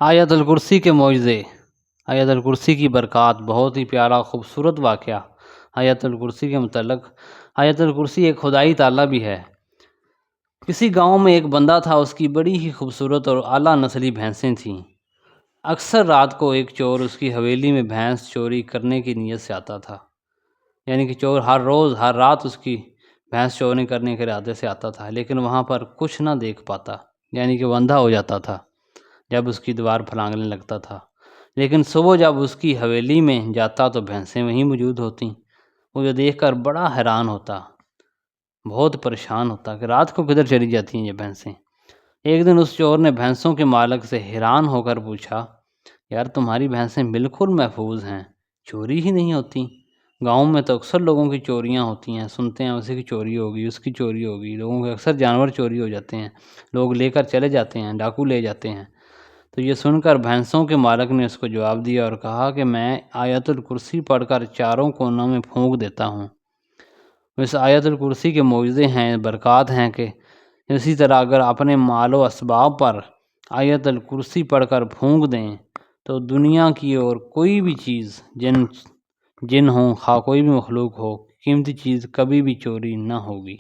آیت الکرسی کے معجزے۔ آیت الکرسی کی برکات۔ بہت ہی پیارا خوبصورت واقعہ آیت الکرسی کے متعلق۔ آیت الکرسی ایک خدائی تعالیٰ بھی ہے۔ کسی گاؤں میں ایک بندہ تھا، اس کی بڑی ہی خوبصورت اور اعلیٰ نسلی بھینسیں تھیں۔ اکثر رات کو ایک چور اس کی حویلی میں بھینس چوری کرنے کی نیت سے آتا تھا، یعنی کہ چور ہر روز ہر رات اس کی بھینس چوری کرنے کے ارادے سے آتا تھا، لیکن وہاں پر کچھ نہ دیکھ پاتا، یعنی کہ وہ اندھا ہو جاتا تھا جب اس کی دیوار پھلانگنے لگتا تھا۔ لیکن صبح جب اس کی حویلی میں جاتا تو بھینسیں وہیں موجود ہوتیں۔ وہ یہ دیکھ کر بڑا حیران ہوتا، بہت پریشان ہوتا کہ رات کو کدھر چلی جاتی ہیں یہ بھینسیں۔ ایک دن اس چور نے بھینسوں کے مالک سے حیران ہو کر پوچھا، یار تمہاری بھینسیں بالکل محفوظ ہیں، چوری ہی نہیں ہوتی۔ گاؤں میں تو اکثر لوگوں کی چوریاں ہوتی ہیں، سنتے ہیں اسی کی چوری ہوگی، اس کی چوری ہوگی، لوگوں کے اکثر جانور چوری ہو جاتے ہیں، لوگ لے کر چلے جاتے ہیں، ڈاکو لے جاتے ہیں۔ تو یہ سن کر بھینسوں کے مالک نے اس کو جواب دیا اور کہا کہ میں آیت الکرسی پڑھ کر چاروں کونوں میں پھونک دیتا ہوں۔ اس آیت الکرسی کے معجزے ہیں، برکات ہیں کہ اسی طرح اگر اپنے مال و اسباب پر آیت الکرسی پڑھ کر پھونک دیں تو دنیا کی اور کوئی بھی چیز، جن ہوں، خواہ کوئی بھی مخلوق ہو، قیمتی چیز کبھی بھی چوری نہ ہوگی۔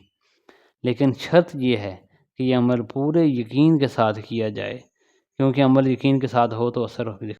لیکن شرط یہ ہے کہ یہ عمل پورے یقین کے ساتھ کیا جائے، کیونکہ عمل یقین کے ساتھ ہو تو اثر